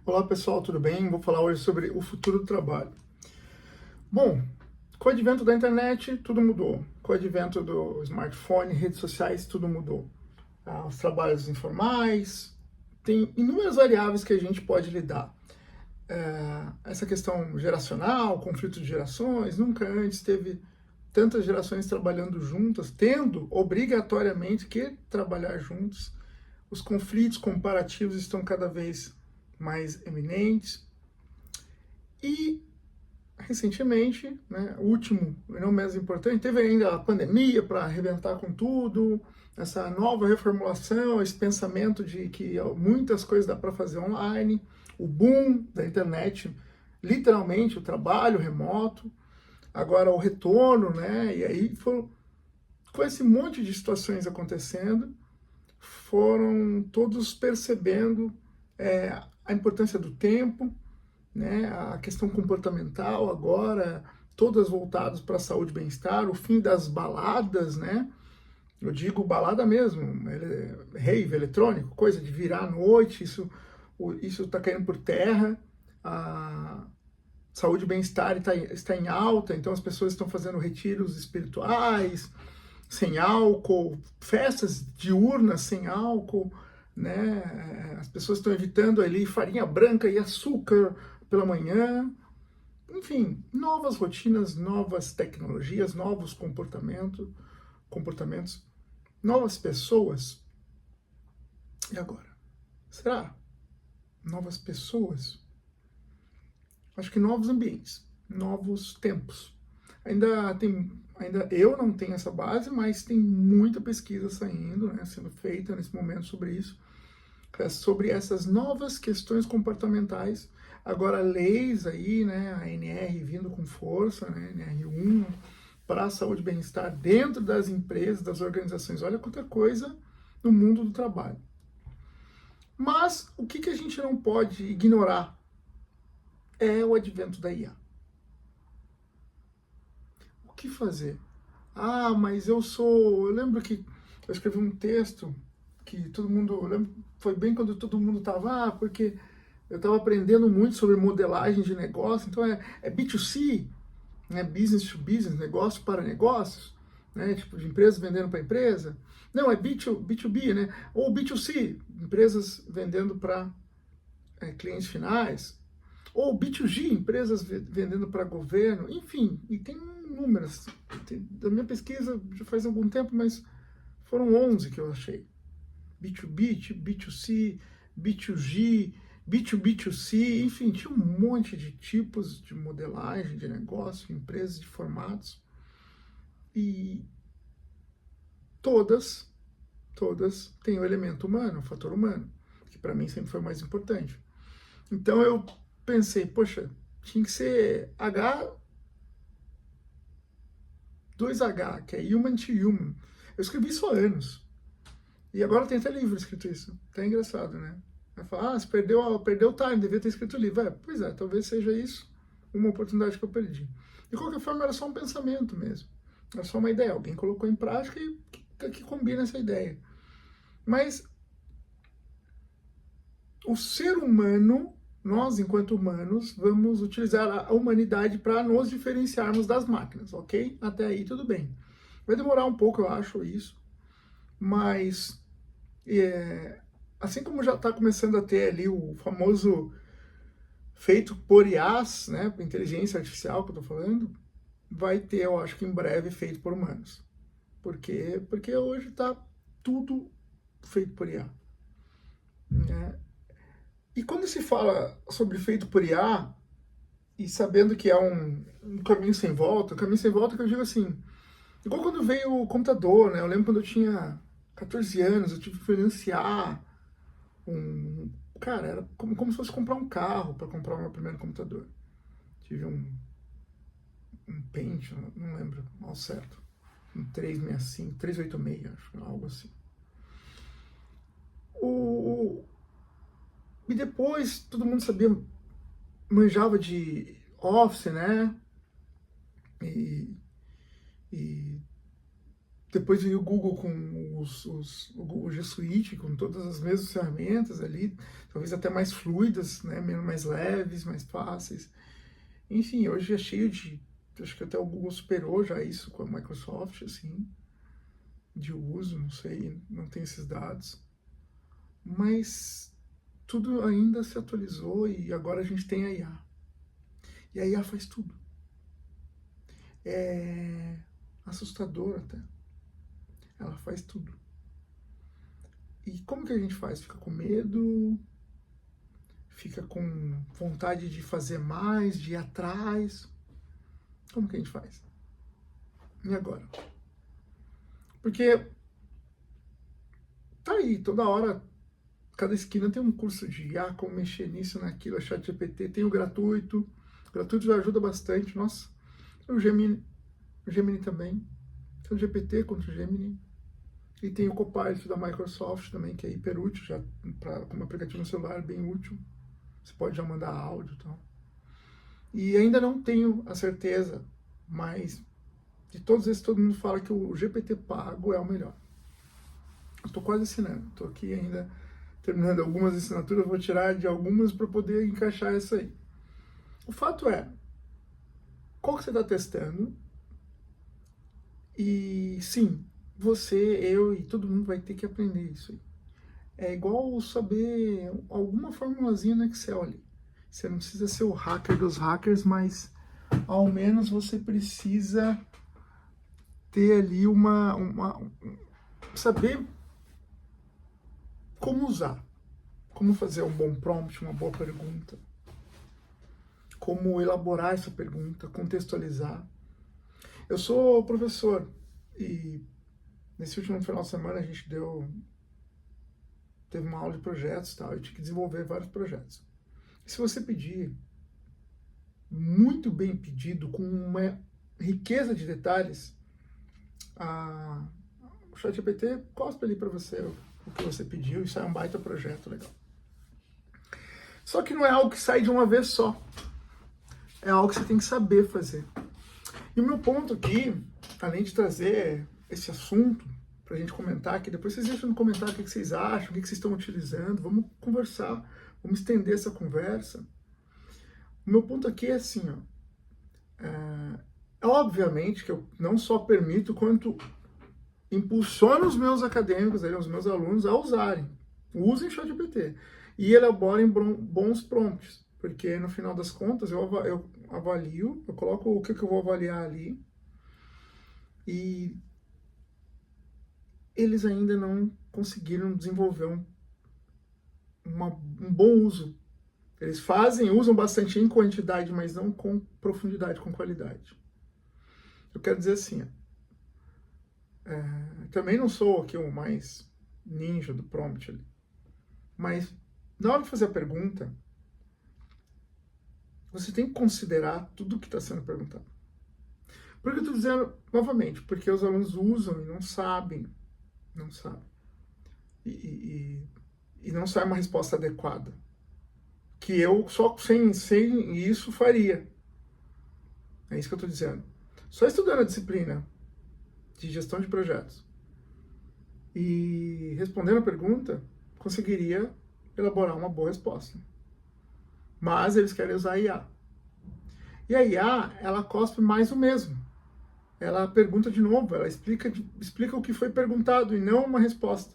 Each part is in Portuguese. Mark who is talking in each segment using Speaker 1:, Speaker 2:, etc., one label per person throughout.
Speaker 1: Olá pessoal, tudo bem? Vou falar hoje sobre o futuro do trabalho. Bom, com o advento da internet, tudo mudou. Com o advento do smartphone, redes sociais, tudo mudou. Os trabalhos informais, tem inúmeras variáveis que a gente pode lidar. Essa questão geracional, conflito de gerações, nunca antes teve tantas gerações trabalhando juntas, tendo obrigatoriamente que trabalhar juntos. Os conflitos comparativos estão cada vez mais eminentes. E, recentemente, né, o último, e não menos importante, teve ainda a pandemia para arrebentar com tudo, essa nova reformulação, esse pensamento de que muitas coisas dá para fazer online, o boom da internet, literalmente o trabalho remoto, agora o retorno, né? E aí com esse monte de situações acontecendo, foram todos percebendo a importância do tempo, né, a questão comportamental agora, todas voltadas para a saúde e bem-estar, o fim das baladas, né? Eu digo balada mesmo, rave eletrônico, coisa de virar à noite, isso está caindo por terra. A saúde e bem-estar está em alta, então as pessoas estão fazendo retiros espirituais, sem álcool, festas diurnas sem álcool, né? As pessoas estão evitando ali farinha branca e açúcar pela manhã. Enfim, novas rotinas, novas tecnologias, novos comportamentos, novas pessoas. E agora? Será? Novas pessoas? Acho que novos ambientes, novos tempos. Ainda eu não tenho essa base, mas tem muita pesquisa saindo, né, sendo feita nesse momento sobre isso, sobre essas novas questões comportamentais. Agora leis aí, né, a ANR vindo com força, né, NR1, para a saúde e bem-estar dentro das empresas, das organizações. Olha quanta coisa no mundo do trabalho. Mas o que a gente não pode ignorar é o advento da IA. O que fazer? Mas eu lembro que eu escrevi um texto que todo mundo, eu lembro, foi bem quando todo mundo estava, porque eu estava aprendendo muito sobre modelagem de negócio, então é B2C, né, business to business, negócio para negócios, né, tipo de empresas vendendo para empresa. Não, é B2B, né, ou B2C, empresas vendendo para clientes finais, ou B2G, empresas vendendo para governo, enfim, e tem números. Da minha pesquisa já faz algum tempo, mas foram 11 que eu achei. B2B, B2C, B2G, B2B2C, enfim, tinha um monte de tipos de modelagem de negócio, empresas de formatos. E todas têm o elemento humano, o fator humano, que para mim sempre foi o mais importante. Então eu pensei, poxa, tinha que ser H2H, que é human to human. Eu escrevi isso há anos. E agora tem até livro escrito isso. Tá engraçado, né? Vai falar, você perdeu o time, devia ter escrito o livro. Pois é, talvez seja isso uma oportunidade que eu perdi. De qualquer forma, era só um pensamento mesmo. Era só uma ideia. Alguém colocou em prática e que combina essa ideia. Mas o ser humano, nós enquanto humanos, vamos utilizar a humanidade para nos diferenciarmos das máquinas, ok? Até aí tudo bem. Vai demorar um pouco, eu acho, isso. Mas, assim como já está começando a ter ali o famoso feito por IAs, né, inteligência artificial que eu estou falando, vai ter, eu acho que em breve, feito por humanos. Por quê? Porque hoje está tudo feito por IA. Né? E quando se fala sobre feito por IA, e sabendo que é um caminho sem volta, que eu digo assim, igual quando veio o computador, né? Eu lembro quando eu tinha 14 anos, eu tive que financiar Cara, era como se fosse comprar um carro para comprar o meu primeiro computador. Tive um Pentium, não lembro ao certo, um 365, 386, acho, algo assim. E depois todo mundo sabia, manjava de Office, né? E Depois veio o Google com o Google G Suite, com todas as mesmas ferramentas ali, talvez até mais fluidas, né, mais leves, mais fáceis. Enfim, hoje é cheio de... Acho que até o Google superou já isso com a Microsoft, assim, de uso, não sei, não tem esses dados. Mas tudo ainda se atualizou e agora a gente tem a IA. E a IA faz tudo. É assustador até. Ela faz tudo. E como que a gente faz? Fica com medo? Fica com vontade de fazer mais, de ir atrás? Como que a gente faz? E agora? Porque tá aí, toda hora, cada esquina tem um curso de IA, como mexer nisso, naquilo, a ChatGPT, tem o gratuito já ajuda bastante, nossa. O Gemini também, tem o GPT contra o Gemini, e tem o Copilot da Microsoft também, que é hiper útil, já como aplicativo no celular, bem útil, você pode já mandar áudio e tal. E ainda não tenho a certeza, mas de todos esses, todo mundo fala que o GPT pago é o melhor. Estou quase assinando, estou aqui ainda terminando algumas assinaturas, vou tirar de algumas para poder encaixar isso aí. O fato é, qual que você está testando? E sim, você, eu e todo mundo vai ter que aprender isso aí. É igual saber alguma formulazinha no Excel ali. Você não precisa ser o hacker dos hackers, mas ao menos você precisa ter ali saber como usar, como fazer um bom prompt, uma boa pergunta, como elaborar essa pergunta, contextualizar. Eu sou professor e nesse último final de semana a gente teve uma aula de projetos e tal, eu tinha que desenvolver vários projetos. E se você pedir, muito bem pedido, com uma riqueza de detalhes, o ChatGPT cospe ali para você o que você pediu e sai um baita projeto legal. Só que não é algo que sai de uma vez só. É algo que você tem que saber fazer. E o meu ponto aqui, além de trazer esse assunto para a gente comentar aqui, depois vocês deixam no comentário o que vocês acham, o que vocês estão utilizando, vamos conversar, vamos estender essa conversa. O meu ponto aqui é assim, ó, obviamente que eu não só permito, quanto impulsiono os meus acadêmicos, os meus alunos a usarem. Usem ChatGPT e elaborem bons prompts, porque no final das contas eu avalio, eu coloco o que eu vou avaliar ali e eles ainda não conseguiram desenvolver um bom uso. Eles usam bastante em quantidade, mas não com profundidade, com qualidade. Eu quero dizer assim, também não sou aqui o mais ninja do prompt ali, mas na hora de fazer a pergunta, você tem que considerar tudo o que está sendo perguntado. Por que eu estou dizendo novamente? Porque os alunos usam e não sabem. E não sai uma resposta adequada. Que eu só sem isso faria. É isso que eu estou dizendo. Só estudando a disciplina de gestão de projetos e respondendo a pergunta, conseguiria elaborar uma boa resposta. Mas eles querem usar a IA. E a IA, ela cospe mais o mesmo. Ela pergunta de novo, ela explica o que foi perguntado e não uma resposta.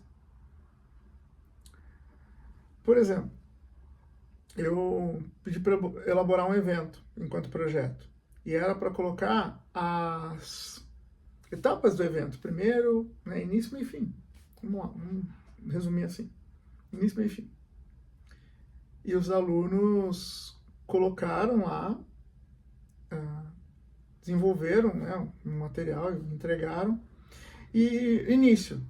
Speaker 1: Por exemplo, eu pedi para elaborar um evento enquanto projeto. E era para colocar as etapas do evento. Primeiro, né, início, meio e fim. Vamos lá, vamos resumir assim. Início, meio e fim. E os alunos colocaram lá, desenvolveram, né, um material, entregaram. E início.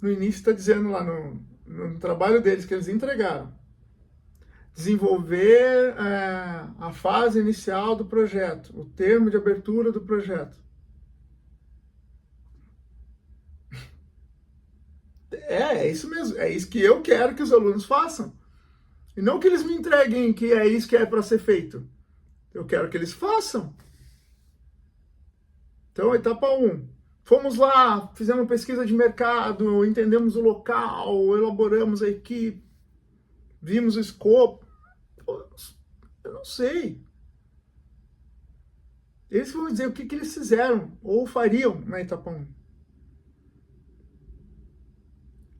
Speaker 1: No início está dizendo lá no trabalho deles que eles entregaram. Desenvolver a fase inicial do projeto, o termo de abertura do projeto. É isso mesmo, é isso que eu quero que os alunos façam. E não que eles me entreguem que é isso que é para ser feito. Eu quero que eles façam. Então, etapa 1, Fomos lá, fizemos pesquisa de mercado, entendemos o local, elaboramos a equipe, vimos o escopo. Pô, eu não sei. Eles vão dizer o que eles fizeram ou fariam na etapa 1.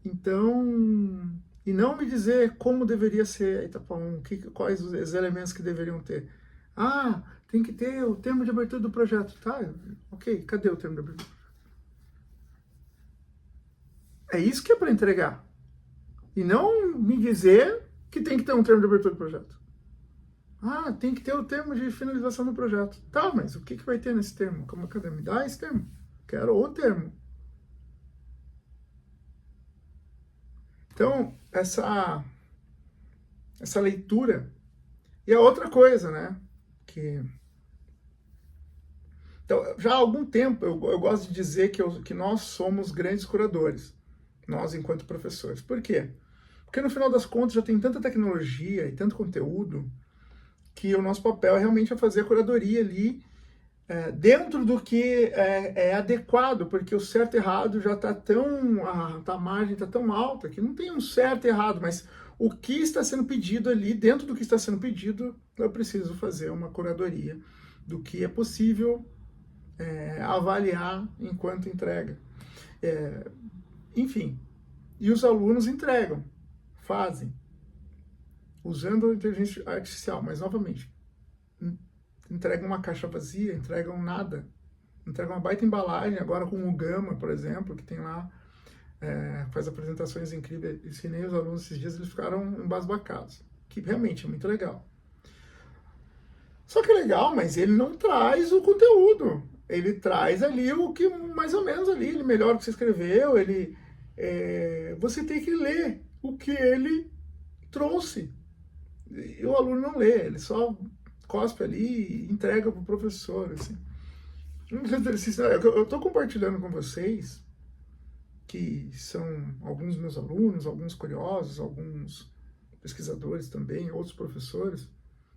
Speaker 1: Então, e não me dizer como deveria ser a etapa 1, quais os elementos que deveriam ter. Ah, tem que ter o termo de abertura do projeto. Tá, ok, cadê o termo de abertura? É isso que é para entregar. E não me dizer que tem que ter um termo de abertura do projeto. Ah, tem que ter o termo de finalização do projeto. Tá, mas o que vai ter nesse termo? Cadê? Me dá esse termo. Quero o termo. Então, essa leitura. E a outra coisa, né? Então, já há algum tempo eu gosto de dizer que nós somos grandes curadores, nós enquanto professores. Por quê? Porque no final das contas já tem tanta tecnologia e tanto conteúdo que o nosso papel é realmente fazer a curadoria ali dentro do que é adequado, porque o certo e errado já está a margem está tão alta que não tem um certo e errado, mas o que está sendo pedido ali, dentro do que está sendo pedido, eu preciso fazer uma curadoria do que é possível avaliar enquanto entrega. Enfim, e os alunos entregam, fazem, usando a inteligência artificial, mas novamente, entregam uma caixa vazia, entregam nada, entregam uma baita embalagem, agora com o Gama, por exemplo, que tem lá, faz apresentações incríveis, ensinei os alunos esses dias, eles ficaram embasbacados, que realmente é muito legal. Só que é legal, mas ele não traz o conteúdo, ele traz ali o que, mais ou menos ali, ele melhora o que você escreveu, você tem que ler o que ele trouxe. E o aluno não lê, ele só cospe ali e entrega para o professor. Assim. Eu estou compartilhando com vocês, que são alguns meus alunos, alguns curiosos, alguns pesquisadores também, outros professores,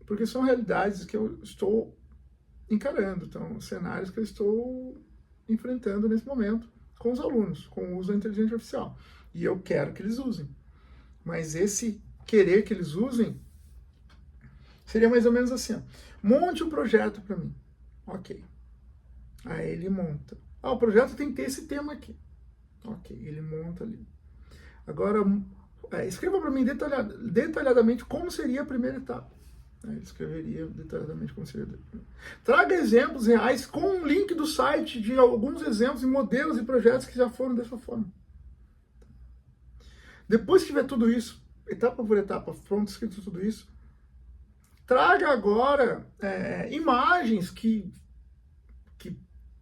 Speaker 1: porque são realidades que eu estou encarando, então, cenários que eu estou enfrentando nesse momento com os alunos, com o uso da inteligência artificial. E eu quero que eles usem. Mas esse querer que eles usem seria mais ou menos assim, ó. Monte um projeto para mim. Ok. Aí ele monta. Ah, o projeto tem que ter esse tema aqui. Ok, ele monta ali. Agora, escreva para mim detalhadamente como seria a primeira etapa. Ele escreveria detalhadamente como seria. Traga exemplos reais com um link do site de alguns exemplos e modelos e projetos que já foram dessa forma. Depois que tiver tudo isso, etapa por etapa, pronto, escrito tudo isso, traga agora imagens que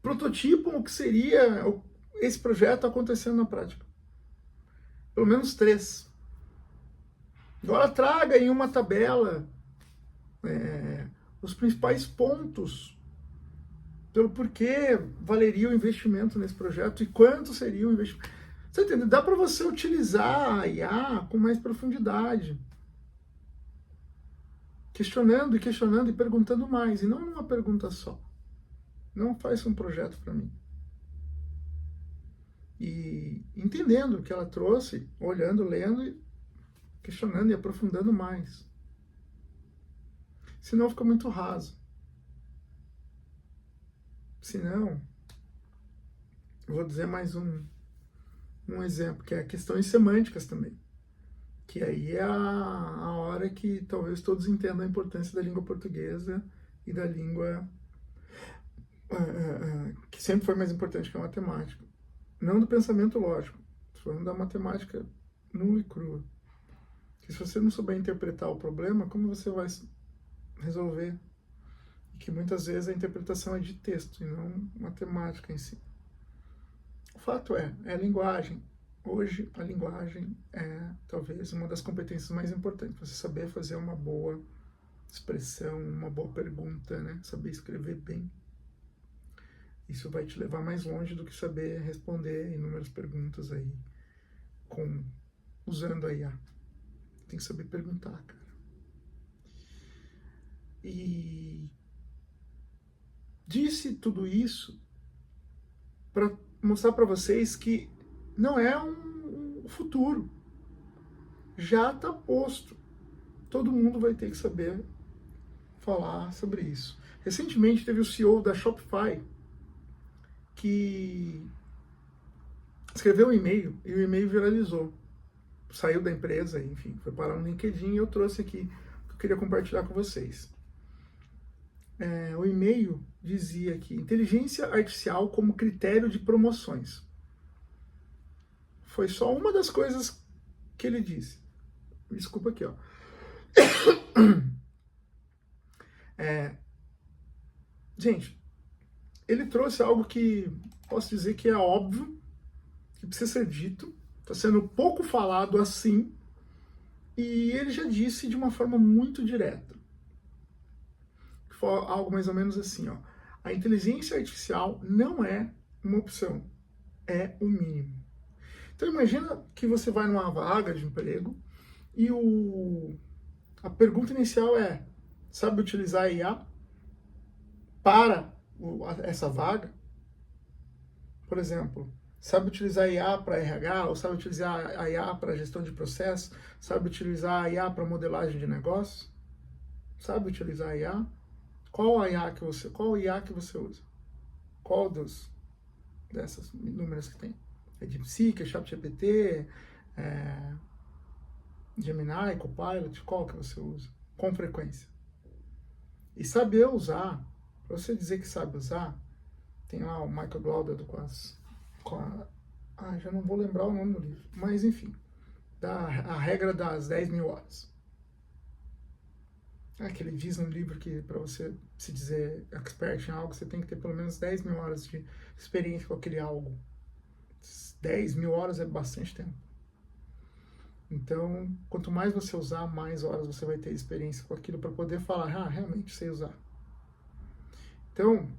Speaker 1: prototipam o que seria esse projeto acontecendo na prática. Pelo menos 3. Agora traga em uma tabela os principais pontos pelo porquê valeria o investimento nesse projeto e quanto seria o investimento. Você entende? Dá para você utilizar a IA com mais profundidade. Questionando e perguntando mais, e não uma pergunta só. Não faz um projeto para mim. E entendendo o que ela trouxe, olhando, lendo, questionando e aprofundando mais. Senão fica muito raso. Senão, eu vou dizer mais um exemplo, que é questões semânticas também. Que aí é a hora que talvez todos entendam a importância da língua portuguesa e da língua que sempre foi mais importante que a matemática. Não do pensamento lógico, estou falando da matemática nua e crua. Que se você não souber interpretar o problema, como você vai resolver? E que muitas vezes a interpretação é de texto e não matemática em si. O fato é a linguagem. Hoje, a linguagem é talvez uma das competências mais importantes. Você saber fazer uma boa expressão, uma boa pergunta, né? Saber escrever bem. Isso vai te levar mais longe do que saber responder inúmeras perguntas aí usando a IA. Tem que saber perguntar, cara. E disse tudo isso para mostrar para vocês que não é um futuro. Já está posto. Todo mundo vai ter que saber falar sobre isso. Recentemente teve o CEO da Shopify que escreveu um e-mail e o e-mail viralizou. Saiu da empresa, enfim, foi parar no LinkedIn e eu trouxe aqui que eu queria compartilhar com vocês. O e-mail dizia aqui, inteligência artificial como critério de promoções. Foi só uma das coisas que ele disse. Desculpa aqui, ó. Gente, ele trouxe algo que posso dizer que é óbvio, que precisa ser dito, está sendo pouco falado assim, e ele já disse de uma forma muito direta. Foi algo mais ou menos assim, ó. A inteligência artificial não é uma opção, é o mínimo. Então imagina que você vai numa vaga de emprego e a pergunta inicial é: sabe utilizar a IA para essa vaga? Por exemplo, sabe utilizar a IA para RH, ou sabe utilizar a IA para gestão de processo, sabe utilizar a IA para modelagem de negócio? Sabe utilizar a IA? Qual a IA que você usa? Qual dessas inúmeras que tem? É DeepSeek, é ChatGPT, Gemini, Copilot, qual que você usa? Com frequência. E saber usar, para você dizer que sabe usar, tem lá o Michael Gladwell já não vou lembrar o nome do livro, mas enfim, a regra das 10.000 horas. Que ele diz no livro que para você se dizer expert em algo, você tem que ter pelo menos 10.000 horas de experiência com aquele algo. 10.000 horas é bastante tempo. Então, quanto mais você usar, mais horas você vai ter experiência com aquilo para poder falar, realmente sei usar. Então,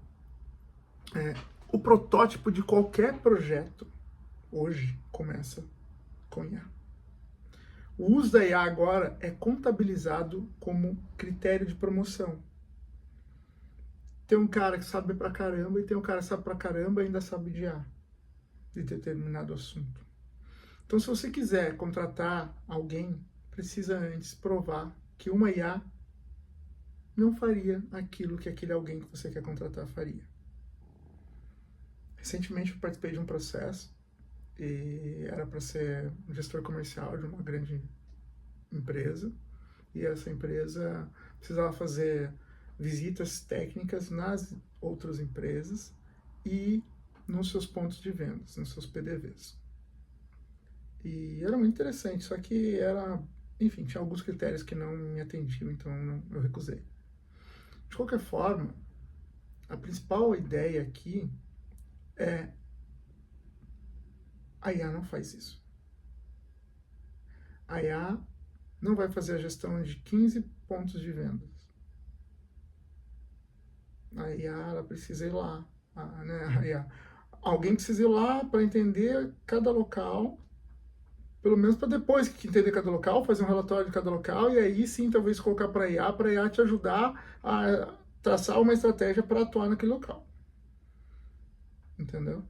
Speaker 1: o protótipo de qualquer projeto hoje começa com IA. O uso da IA agora é contabilizado como critério de promoção. Tem um cara que sabe pra caramba e tem um cara que sabe pra caramba e ainda sabe de IA, de determinado assunto. Então, se você quiser contratar alguém, precisa antes provar que uma IA não faria aquilo que aquele alguém que você quer contratar faria. Recentemente eu participei de um processo e era para ser um gestor comercial de uma grande empresa, e essa empresa precisava fazer visitas técnicas nas outras empresas e nos seus pontos de vendas, nos seus PDVs. E era muito interessante, só que enfim, tinha alguns critérios que não me atendiam, então eu recusei. De qualquer forma, a principal ideia aqui é: a IA não faz isso. A IA não vai fazer a gestão de 15 pontos de vendas. A IA, ela precisa ir lá. Alguém precisa ir lá para entender cada local, pelo menos para depois que entender cada local, fazer um relatório de cada local, e aí sim talvez colocar para a IA te ajudar a traçar uma estratégia para atuar naquele local. Entendeu?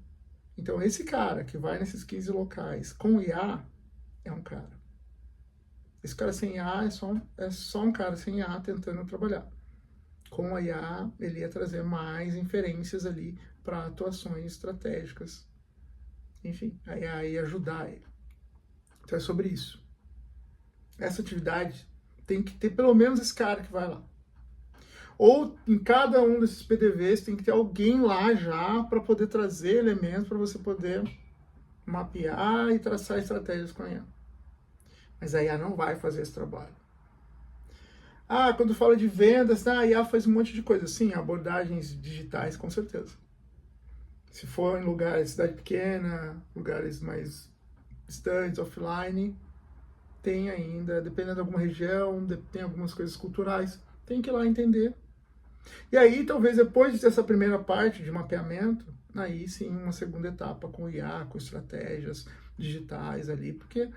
Speaker 1: Então esse cara que vai nesses 15 locais com IA é um cara. Esse cara sem IA é só um cara sem IA tentando trabalhar. Com a IA, ele ia trazer mais inferências ali para atuações estratégicas. Enfim, a IA ia ajudar ele. Então é sobre isso. Essa atividade tem que ter pelo menos esse cara que vai lá. Ou em cada um desses PDVs tem que ter alguém lá já para poder trazer elementos para você poder mapear e traçar estratégias com a IA. Mas a IA não vai fazer esse trabalho. Quando fala de vendas, a IA faz um monte de coisa. Sim, abordagens digitais, com certeza. Se for em lugares, cidade pequena, lugares mais distantes, offline, tem ainda, dependendo de alguma região, tem algumas coisas culturais, tem que ir lá entender. E aí, talvez depois dessa primeira parte de mapeamento, aí sim, uma segunda etapa com IA, com estratégias digitais ali, porque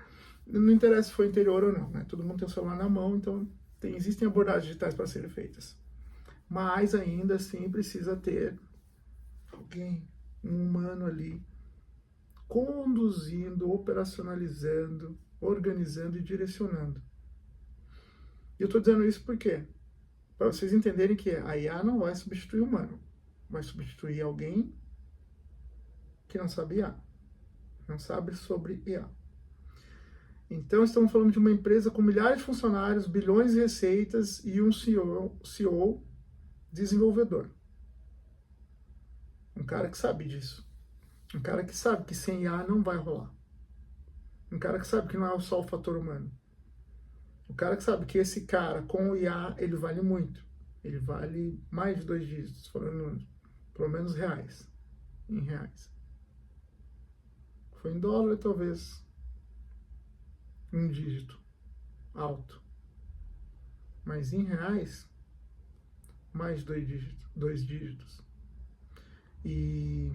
Speaker 1: não interessa se foi interior ou não, né? Todo mundo tem o celular na mão, então existem abordagens digitais para serem feitas. Mas ainda assim precisa ter alguém, um humano ali, conduzindo, operacionalizando, organizando e direcionando. E eu estou dizendo isso por quê? Para vocês entenderem que a IA não vai substituir o humano, vai substituir alguém que não sabe IA, não sabe sobre IA. Então, estamos falando de uma empresa com milhares de funcionários, bilhões de receitas e um CEO desenvolvedor. Um cara que sabe disso. Um cara que sabe que sem IA não vai rolar. Um cara que sabe que não é só o fator humano. Um cara que sabe que esse cara, com o IA, ele vale muito. Ele vale mais de 2 dígitos, falando pelo menos reais. Em reais. Foi em dólar, talvez 1 dígito alto. Mas em reais, mais de 2 dígitos. E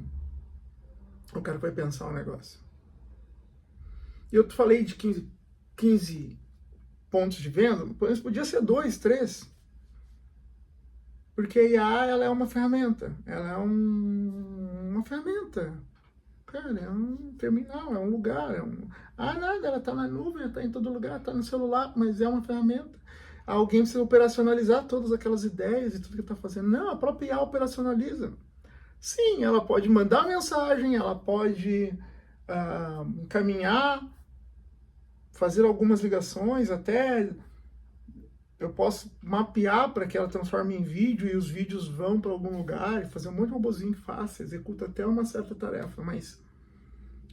Speaker 1: o cara vai pensar um negócio. Eu falei de 15 pontos de venda, mas podia ser 2, 3. Porque a IA, ela é uma ferramenta. Ela é uma ferramenta. Cara, é um terminal, é um lugar. Nada, ela está na nuvem, está em todo lugar, está no celular, mas é uma ferramenta. Alguém precisa operacionalizar todas aquelas ideias e tudo que está fazendo. Não, a própria IA operacionaliza. Sim, ela pode mandar mensagem, ela pode encaminhar, fazer algumas ligações, até eu posso mapear para que ela transforme em vídeo e os vídeos vão para algum lugar e fazer um monte de robozinho que faça, executa até uma certa tarefa, mas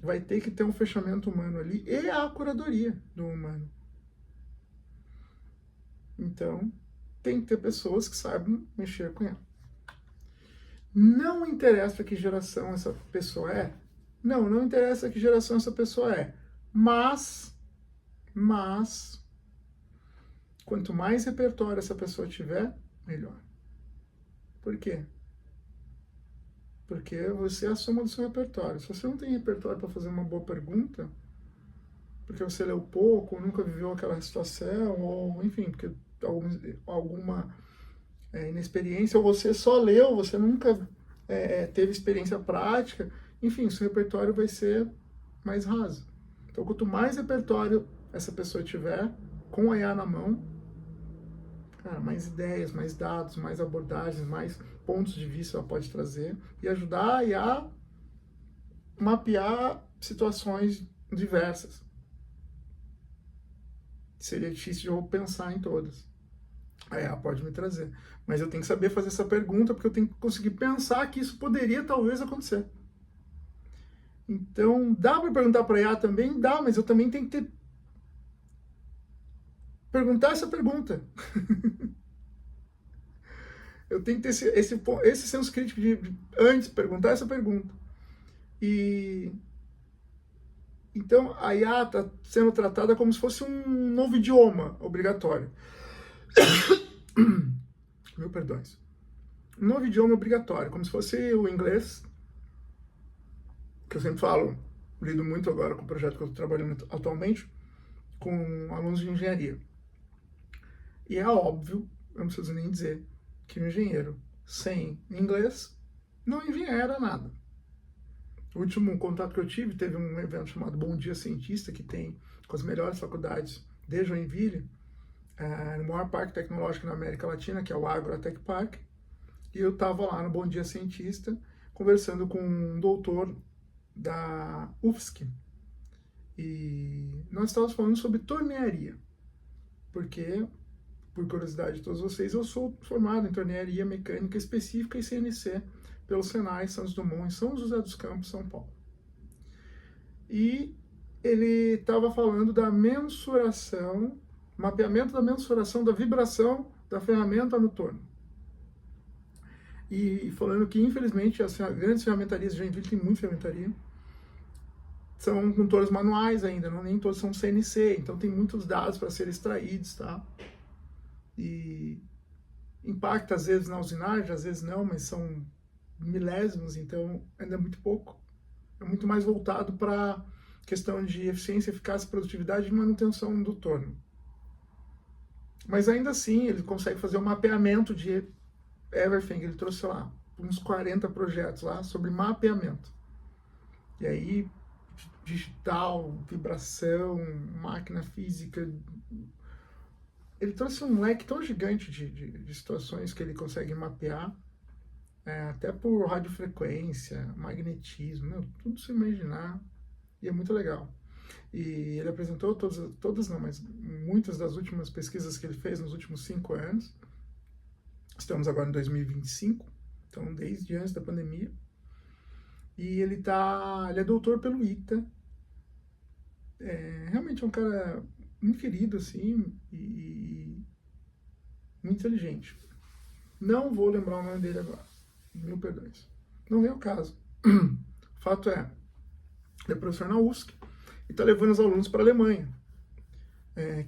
Speaker 1: vai ter que ter um fechamento humano ali e a curadoria do humano. Então, tem que ter pessoas que saibam mexer com ela. Não interessa que geração essa pessoa é. Não interessa que geração essa pessoa é. Mas, quanto mais repertório essa pessoa tiver, melhor. Por quê? Porque você é a soma do seu repertório. Se você não tem repertório para fazer uma boa pergunta, porque você leu pouco, ou nunca viveu aquela situação, ou enfim, porque alguma inexperiência, ou você só leu, você nunca teve experiência prática, enfim, seu repertório vai ser mais raso. Então, quanto mais repertório essa pessoa tiver, com a IA na mão, cara, mais ideias, mais dados, mais abordagens, mais pontos de vista ela pode trazer e ajudar a IA a mapear situações diversas. Seria difícil de eu pensar em todas. A IA pode me trazer. Mas eu tenho que saber fazer essa pergunta, porque eu tenho que conseguir pensar que isso poderia talvez acontecer. Então, dá para perguntar para a IA também? Dá, mas eu também tenho que perguntar essa pergunta. Eu tenho que ter esse senso crítico de antes perguntar essa pergunta. Então, a IA está sendo tratada como se fosse um novo idioma obrigatório. Meu perdões. Um novo idioma obrigatório, como se fosse o inglês, que eu sempre falo, lido muito agora com o projeto que eu estou trabalhando atualmente, com alunos de engenharia. E é óbvio, eu não preciso nem dizer, que o engenheiro sem inglês não engenheira nada. O último contato que eu tive, teve um evento chamado Bom Dia Cientista, que tem com as melhores faculdades de Joinville, no maior parque tecnológico na América Latina, que é o Agrotech Park, e eu estava lá no Bom Dia Cientista, conversando com um doutor da UFSC, e nós estávamos falando sobre tornearia, porque, por curiosidade de todos vocês, eu sou formado em tornearia mecânica específica e CNC pelo Senai Santos Dumont, em São José dos Campos, São Paulo. E ele estava falando da mensuração, mapeamento da mensuração da vibração da ferramenta no torno. E falando que, infelizmente, as grandes ferramentarias de Joinville, tem muita ferramentaria, são com tornos manuais ainda, nem todos são CNC, então tem muitos dados para serem extraídos, tá? E impacta às vezes na usinagem, às vezes não, mas são milésimos, então ainda é muito pouco. É muito mais voltado para questão de eficiência, eficácia, produtividade e manutenção do torno. Mas ainda assim, ele consegue fazer um mapeamento de everything. Ele trouxe lá uns 40 projetos lá sobre mapeamento. E aí, digital, vibração, máquina física. Ele trouxe um leque tão gigante de situações que ele consegue mapear, até por radiofrequência, magnetismo, meu, tudo se imaginar, e é muito legal. E ele apresentou todas não, mas muitas das últimas pesquisas que ele fez nos últimos 5 anos. Estamos agora em 2025, então desde antes da pandemia. E ele é doutor pelo ITA. Realmente é um cara muito querido, assim, e muito inteligente. Não vou lembrar o nome dele agora. Mil perdões. Não vem ao caso. O fato é, ele é professor na USC e está levando os alunos para a Alemanha.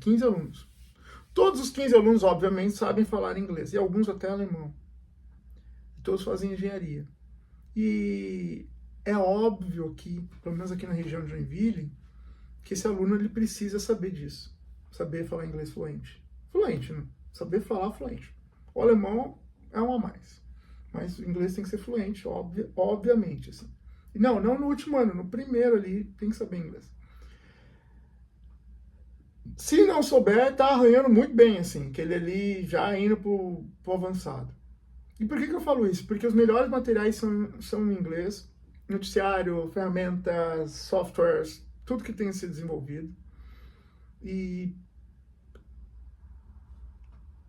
Speaker 1: 15 alunos. Todos os 15 alunos, obviamente, sabem falar inglês, e alguns até alemão. E todos fazem engenharia. E é óbvio que, pelo menos aqui na região de Joinville, que esse aluno ele precisa saber disso. Saber falar inglês fluente. Fluente, né? Saber falar fluente. O alemão é um a mais. Mas o inglês tem que ser fluente, obviamente. Assim. E não no último ano, no primeiro ali, tem que saber inglês. Se não souber, tá arranhando muito bem, assim, que ele ali já indo pro avançado. E por que eu falo isso? Porque os melhores materiais são em inglês, noticiário, ferramentas, softwares, tudo que tem sido desenvolvido. E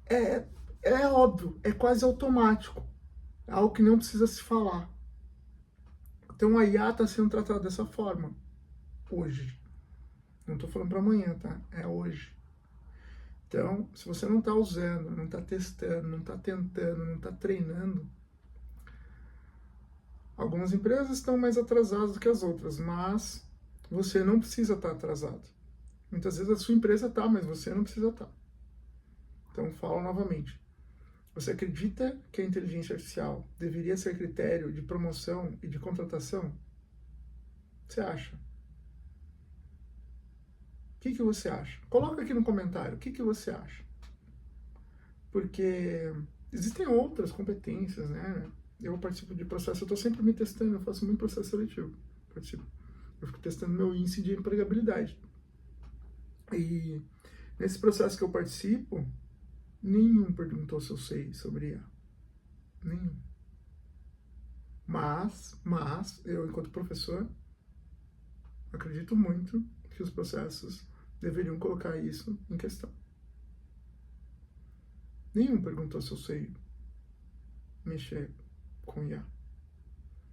Speaker 1: é óbvio, é quase automático. É algo que não precisa se falar. Então a IA está sendo tratada dessa forma, hoje. Não estou falando para amanhã, tá? É hoje. Então, se você não está usando, não está testando, não está tentando, não está treinando, algumas empresas estão mais atrasadas do que as outras, mas você não precisa estar atrasado. Muitas vezes a sua empresa está, mas você não precisa estar. Então, falo novamente. Você acredita que a inteligência artificial deveria ser critério de promoção e de contratação? O que você acha? O que você acha? Coloca aqui no comentário, o que você acha? Porque existem outras competências, né? Eu participo de processo, eu estou sempre me testando, eu faço muito processo seletivo. Eu fico testando meu índice de empregabilidade. E nesse processo que eu participo, nenhum perguntou se eu sei sobre IA. Nenhum. Mas eu, enquanto professor, acredito muito que os processos deveriam colocar isso em questão. Nenhum perguntou se eu sei mexer com IA.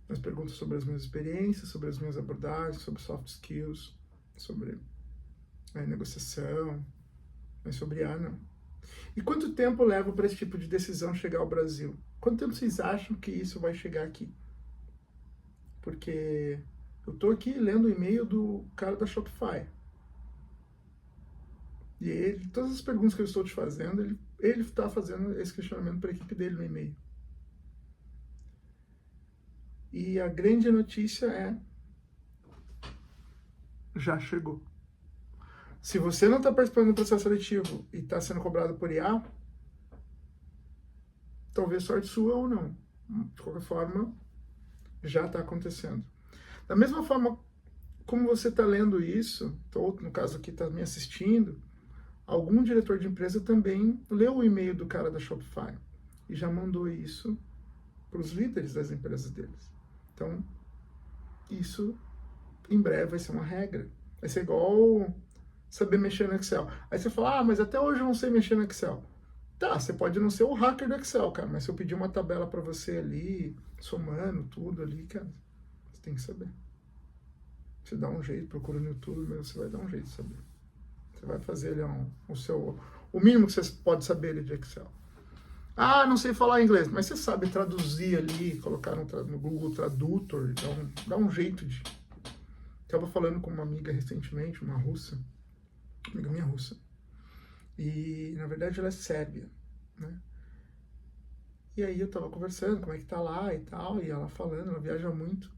Speaker 1: Mas perguntam sobre as minhas experiências, sobre as minhas abordagens, sobre soft skills, sobre negociação, mas sobre IA não. E quanto tempo leva para esse tipo de decisão chegar ao Brasil? Quanto tempo vocês acham que isso vai chegar aqui? Porque eu estou aqui lendo o e-mail do cara da Shopify. E ele, todas as perguntas que eu estou te fazendo, ele está fazendo esse questionamento para a equipe dele no e-mail. E a grande notícia é: já chegou. Se você não está participando do processo seletivo e está sendo cobrado por IA, talvez sorte sua ou não. De qualquer forma, já está acontecendo. Da mesma forma como você está lendo isso, ou no caso aqui está me assistindo, algum diretor de empresa também leu o e-mail do cara da Shopify e já mandou isso para os líderes das empresas deles. Então, isso em breve vai ser uma regra. Vai ser igual saber mexer no Excel. Aí você fala, mas até hoje eu não sei mexer no Excel. Tá, você pode não ser o hacker do Excel, cara, mas se eu pedir uma tabela para você ali, somando tudo ali, cara, você tem que saber. Você dá um jeito, procura no YouTube, mas você vai dar um jeito de saber. Você vai fazer ali o mínimo que você pode saber ali de Excel. Não sei falar inglês, mas você sabe traduzir ali, colocar no Google Tradutor, dá um jeito de... Estava falando com uma amiga recentemente, uma russa, amiga minha russa, e na verdade ela é sérvia, né? E aí eu tava conversando, como é que tá lá e tal, e ela falando, ela viaja muito,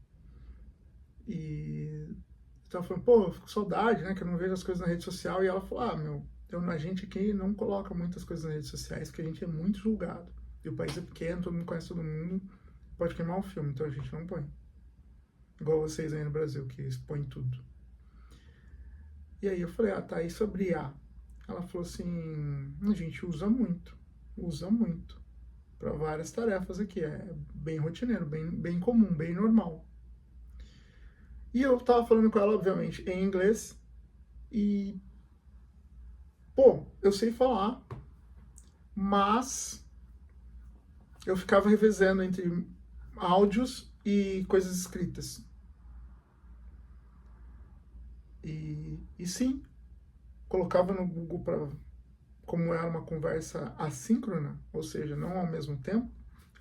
Speaker 1: e eu tava falando, eu fico com saudade, né, que eu não vejo as coisas na rede social, e ela falou, a gente aqui não coloca muitas coisas nas redes sociais, porque a gente é muito julgado, e o país é pequeno, todo mundo conhece todo mundo, pode queimar o filme, então a gente não põe. igual vocês aí no Brasil, que expõem tudo. E aí eu falei, tá, e sobre IA? Ela falou assim, a gente usa muito para várias tarefas aqui, é bem rotineiro, bem comum, bem normal. E eu tava falando com ela, obviamente, em inglês, e, pô, eu sei falar, mas eu ficava revezando entre áudios e coisas escritas. E sim, colocava no Google para, como era uma conversa assíncrona, ou seja, não ao mesmo tempo,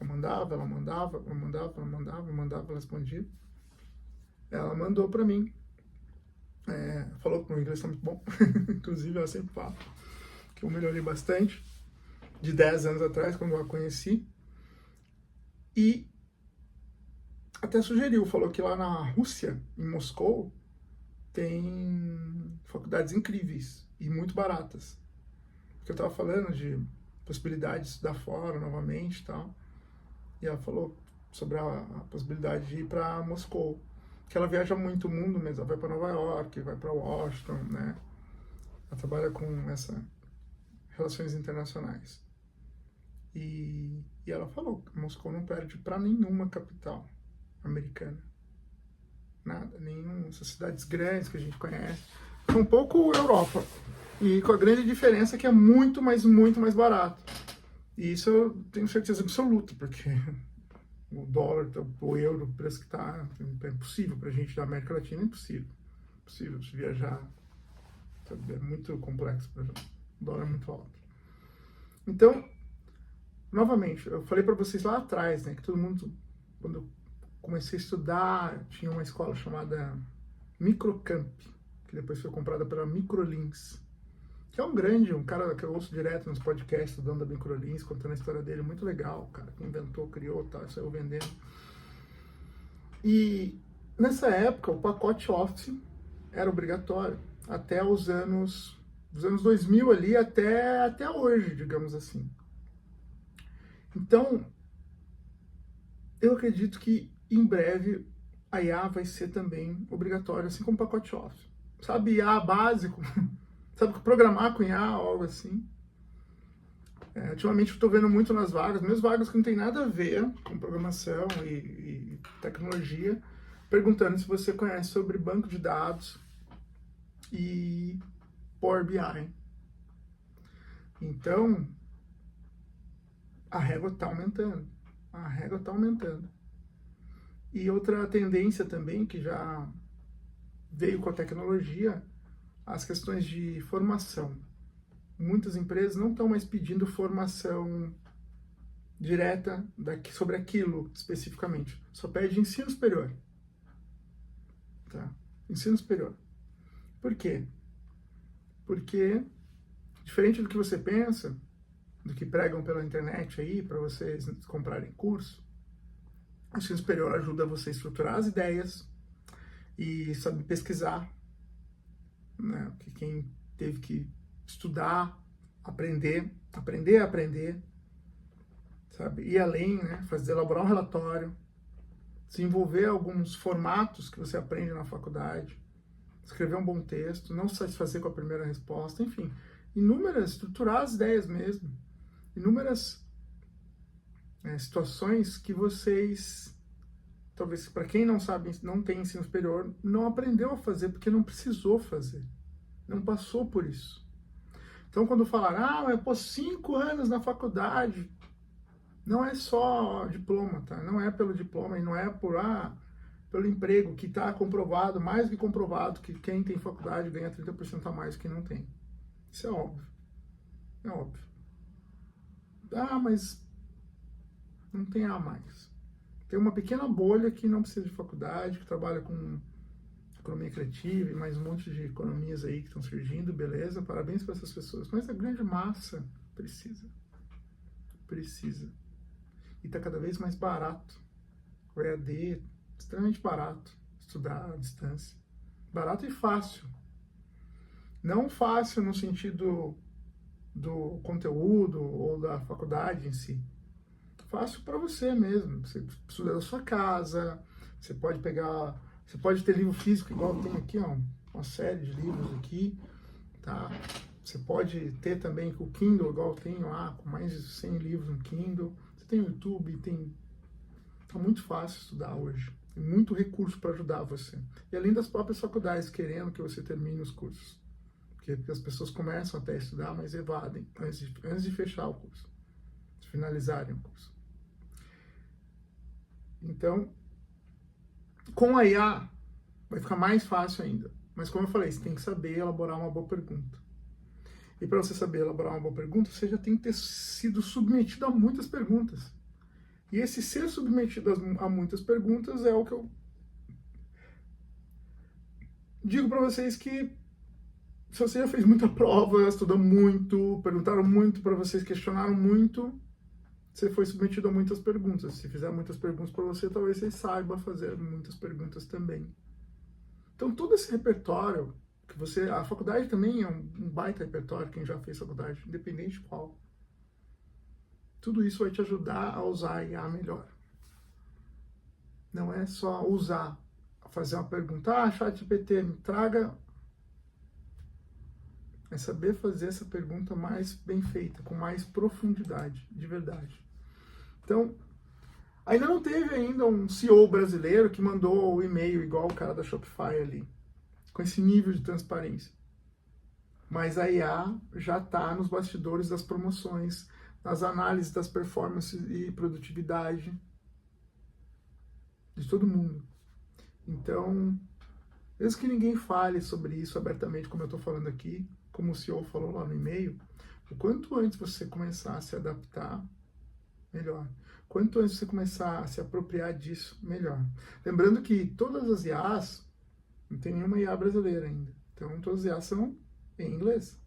Speaker 1: eu mandava, ela mandava, eu mandava, ela mandava, eu mandava, ela respondia. Ela mandou para mim, falou que meu inglês está muito bom, inclusive ela sempre fala que eu melhorei bastante de 10 anos atrás, quando eu a conheci, e até sugeriu, falou que lá na Rússia, em Moscou, tem faculdades incríveis e muito baratas. Porque eu estava falando de possibilidade de estudar fora novamente e tal. E ela falou sobre a possibilidade de ir para Moscou. Que ela viaja muito o mundo mesmo. Ela vai para Nova York, vai para Washington, né? Ela trabalha com relações internacionais. E ela falou que Moscou não perde para nenhuma capital americana. Nada, nenhuma. Essas cidades grandes que a gente conhece. Um pouco Europa. E com a grande diferença que é muito mais barato. E isso eu tenho certeza absoluta, porque o dólar, o euro, o preço que está, é impossível para a gente da América Latina, é impossível. Impossível se viajar, sabe? É muito complexo para gente. O dólar é muito alto. Então, novamente, eu falei para vocês lá atrás, né, que todo mundo, quando eu comecei a estudar, tinha uma escola chamada Microcamp, que depois foi comprada pela Microlins, que é um cara que eu ouço direto nos podcasts, o dono da Microlins, contando a história dele, muito legal, cara, que inventou, criou, tá, saiu vendendo. E nessa época, o pacote Office era obrigatório, até os anos 2000 ali, até hoje, digamos assim. Então, eu acredito que em breve a IA vai ser também obrigatória, assim como o pacote Office. Sabe, IA básico, sabe, programar com IA, algo assim. Ultimamente eu estou vendo muito nas vagas, mesmo vagas que não tem nada a ver com programação e tecnologia, perguntando se você conhece sobre banco de dados e Power BI. Então, a régua está aumentando. A régua está aumentando. E outra tendência também, que já veio com a tecnologia, as questões de formação. Muitas empresas não estão mais pedindo formação direta sobre aquilo especificamente. Só pede ensino superior. Tá? Ensino superior. Por quê? Porque, diferente do que você pensa, do que pregam pela internet aí, para vocês comprarem curso, o ensino superior ajuda você a estruturar as ideias e saber pesquisar, né? Porque quem teve que estudar, aprender, sabe? Ir além, né? Elaborar um relatório, desenvolver alguns formatos que você aprende na faculdade, escrever um bom texto, não se satisfazer com a primeira resposta, enfim, estruturar as ideias mesmo, inúmeras situações que vocês, talvez para quem não sabe, não tem ensino superior, não aprendeu a fazer porque não precisou fazer, não passou por isso. Então, quando falar, eu pôs 5 anos na faculdade, não é só diploma, tá? Não é pelo diploma e não é pelo emprego, que está comprovado, mais que comprovado, que quem tem faculdade ganha 30% a mais que não tem. Isso é óbvio. É óbvio. Mas não tem a mais. Tem uma pequena bolha que não precisa de faculdade, que trabalha com economia criativa e mais um monte de economias aí que estão surgindo, beleza, parabéns para essas pessoas. Mas a grande massa precisa. E está cada vez mais barato. O EAD, extremamente barato, estudar à distância. Barato e fácil. Não fácil no sentido do conteúdo ou da faculdade em si. Fácil para você mesmo. Você estuda da sua casa, você pode pegar Você pode ter livro físico, igual tem aqui, ó, uma série de livros aqui, tá? Você pode ter também o Kindle, igual eu tenho lá, com mais de 100 livros no Kindle. Você tem o YouTube, tá muito fácil estudar hoje. Tem muito recurso para ajudar você. E além das próprias faculdades querendo que você termine os cursos. Porque as pessoas começam até a estudar, mas evadem antes de fechar o curso, de finalizarem o curso. Então, com a IA, vai ficar mais fácil ainda. Mas como eu falei, você tem que saber elaborar uma boa pergunta. E para você saber elaborar uma boa pergunta, você já tem que ter sido submetido a muitas perguntas. E esse ser submetido a muitas perguntas é o que eu digo para vocês que se você já fez muita prova, estudou muito, perguntaram muito para vocês, questionaram muito, você foi submetido a muitas perguntas. Se fizer muitas perguntas para você, talvez você saiba fazer muitas perguntas também. Então, todo esse repertório que você... A faculdade também é um baita repertório, quem já fez faculdade, independente de qual. Tudo isso vai te ajudar a usar a IA melhor. Não é só usar, fazer uma pergunta, ChatGPT, me traga... É saber fazer essa pergunta mais bem feita, com mais profundidade, de verdade. Então, ainda não teve ainda um CEO brasileiro que mandou o e-mail igual o cara da Shopify ali, com esse nível de transparência. Mas a IA já está nos bastidores das promoções, nas análises das performances e produtividade de todo mundo. Então, mesmo que ninguém fale sobre isso abertamente, como eu estou falando aqui, como o CEO falou lá no e-mail, o quanto antes você começar a se adaptar, melhor. Quanto antes você começar a se apropriar disso, melhor. Lembrando que todas as IAs, não tem nenhuma IA brasileira ainda, então todas as IAs são em inglês.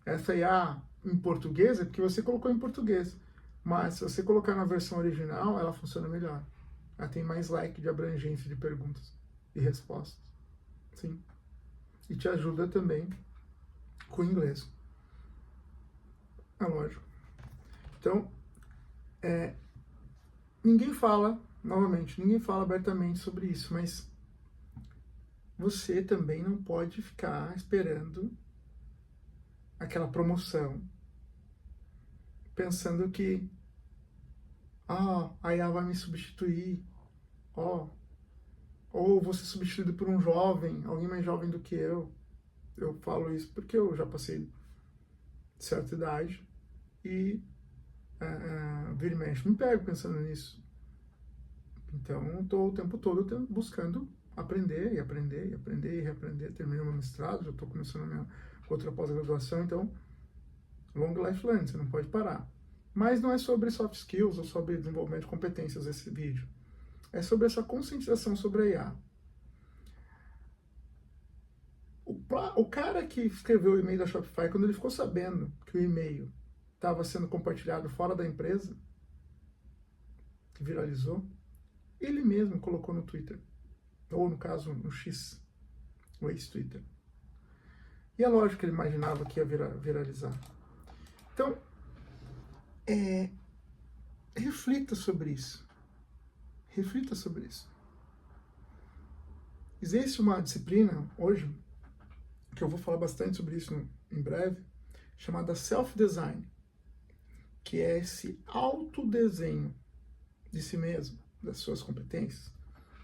Speaker 1: Essa IA em português é porque você colocou em português, mas se você colocar na versão original, ela funciona melhor. Ela tem mais leque de abrangência de perguntas e respostas. Sim. E te ajuda também com o inglês. É lógico. Então, ninguém fala, novamente, ninguém fala abertamente sobre isso, mas você também não pode ficar esperando aquela promoção, pensando que a IA vai me substituir, ou vou ser substituído por um jovem, alguém mais jovem do que eu. Eu falo isso porque eu já passei de certa idade e vira e mexe, me pego pensando nisso. Então, eu estou o tempo todo buscando aprender e aprender e aprender e reaprender. Terminei meu mestrado, já estou começando a minha outra pós-graduação, então, long life learning, você não pode parar. Mas não é sobre soft skills ou sobre desenvolvimento de competências esse vídeo. É sobre essa conscientização sobre a IA. O cara que escreveu o e-mail da Shopify, quando ele ficou sabendo que o e-mail estava sendo compartilhado fora da empresa, que viralizou, ele mesmo colocou no Twitter, ou no caso no X, o ex-Twitter. E é lógico que ele imaginava que ia viralizar. Então, reflita sobre isso. Reflita sobre isso. Existe uma disciplina hoje, que eu vou falar bastante sobre isso em breve, chamada self-design, que é esse autodesenho de si mesmo, das suas competências,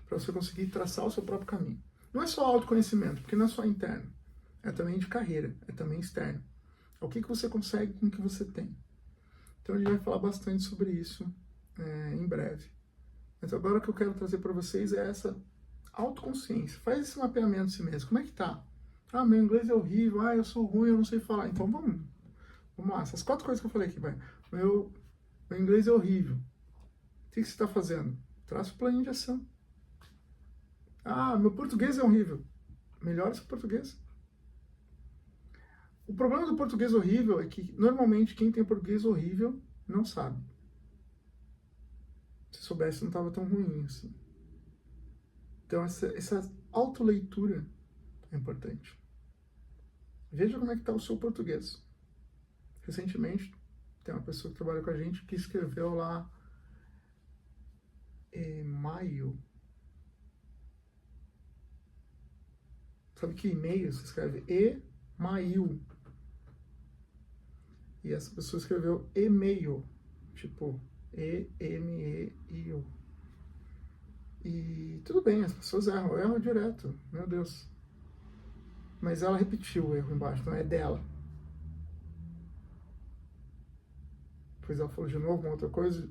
Speaker 1: para você conseguir traçar o seu próprio caminho. Não é só autoconhecimento, porque não é só interno, é também de carreira, é também externo. É o que você consegue com o que você tem. Então a gente vai falar bastante sobre isso em breve. Mas agora o que eu quero trazer para vocês é essa autoconsciência. Faz esse mapeamento de si mesmo. Como é que tá? Meu inglês é horrível, eu sou ruim, eu não sei falar. Então vamos lá, essas 4 coisas que eu falei aqui, vai. Meu inglês é horrível. O que você está fazendo? Traça o planinho de ação. Meu português é horrível. Melhora seu português. O problema do português horrível é que, normalmente, quem tem português horrível não sabe. Se soubesse, não estava tão ruim assim. Então, essa autoleitura é importante. Veja como é que está o seu português. Recentemente, tem uma pessoa que trabalha com a gente que escreveu lá em maio Sabe que e-mail se escreve e-mail. E essa pessoa escreveu e-mail, tipo E-M-E-I-O. E tudo bem, as pessoas erram, eu erro direto, meu Deus. Mas ela repetiu o erro embaixo, não é dela. Depois ela falou de novo uma outra coisa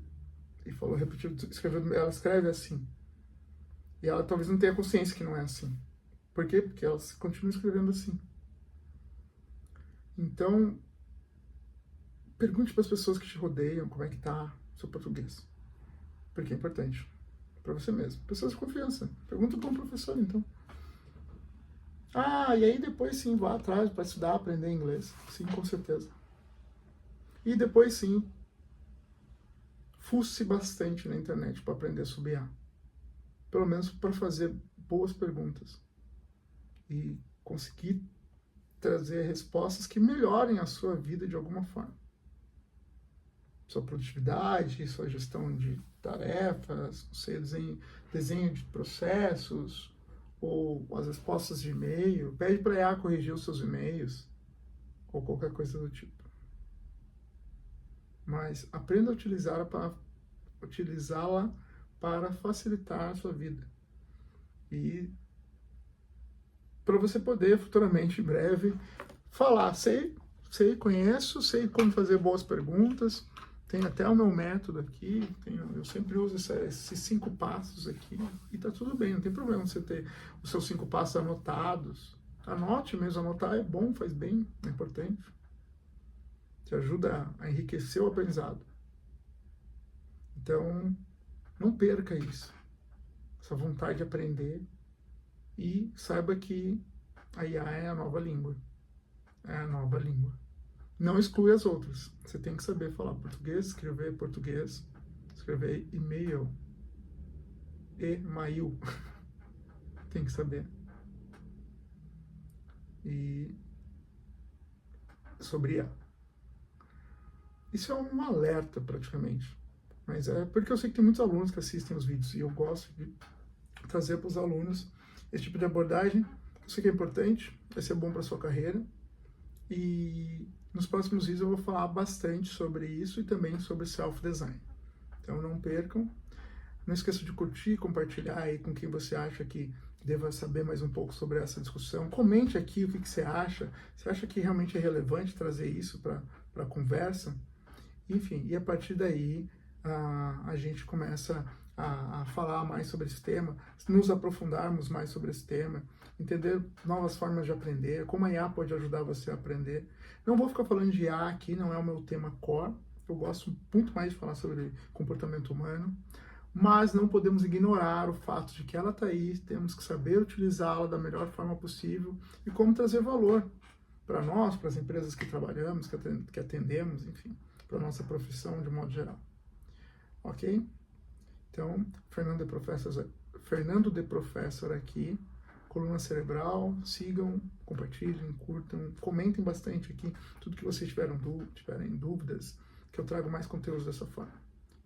Speaker 1: e falou, repetiu, escreveu, ela escreve assim. E ela talvez não tenha consciência que não é assim. Por quê? Porque ela continua escrevendo assim. Então, pergunte para as pessoas que te rodeiam como é que tá o seu português. Porque é importante. Para você mesmo. Pessoas de confiança. Pergunta para um professor, então. Ah, e aí depois sim, vá atrás para estudar, aprender inglês. Sim, com certeza. E depois sim, fuce bastante na internet para aprender a subiar. Pelo menos para fazer boas perguntas. E conseguir trazer respostas que melhorem a sua vida de alguma forma. Sua produtividade, sua gestão de tarefas, não sei, desenho de processos, ou as respostas de e-mail. Pede para a IA corrigir os seus e-mails, ou qualquer coisa do tipo. Mas aprenda a utilizá-la para facilitar a sua vida. E para você poder futuramente, em breve, falar, sei, conheço, sei como fazer boas perguntas, tem até o meu método aqui, eu sempre uso esses 5 passos aqui, e tá tudo bem, não tem problema você ter os seus 5 passos anotados. Anote mesmo, anotar é bom, faz bem, é importante. Te ajuda a enriquecer o aprendizado. Então, não perca isso, essa vontade de aprender, e saiba que a IA é a nova língua. É a nova língua. Não exclui as outras. Você tem que saber falar português, escrever e-mail, e-mail. Tem que saber. E sobre IA. Isso é um alerta, praticamente. Mas é porque eu sei que tem muitos alunos que assistem os vídeos e eu gosto de trazer para os alunos esse tipo de abordagem. Eu sei que é importante, vai ser bom para a sua carreira. E nos próximos vídeos eu vou falar bastante sobre isso e também sobre self-design. Então não percam. Não esqueça de curtir, compartilhar aí com quem você acha que deva saber mais um pouco sobre essa discussão. Comente aqui o que você acha. Você acha que realmente é relevante trazer isso para a conversa? Enfim, e a partir daí a gente começa a falar mais sobre esse tema, nos aprofundarmos mais sobre esse tema, entender novas formas de aprender, como a IA pode ajudar você a aprender. Não vou ficar falando de IA aqui, não é o meu tema core, eu gosto muito mais de falar sobre comportamento humano, mas não podemos ignorar o fato de que ela está aí, temos que saber utilizá-la da melhor forma possível e como trazer valor para nós, para as empresas que trabalhamos, que atendemos, enfim, para a nossa profissão de modo geral. Ok? Então, Fernando de Professor aqui, Coluna Cerebral, sigam, compartilhem, curtam, comentem bastante aqui tudo que vocês tiverem dúvidas, que eu trago mais conteúdos dessa forma.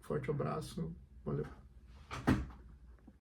Speaker 1: Forte abraço, valeu!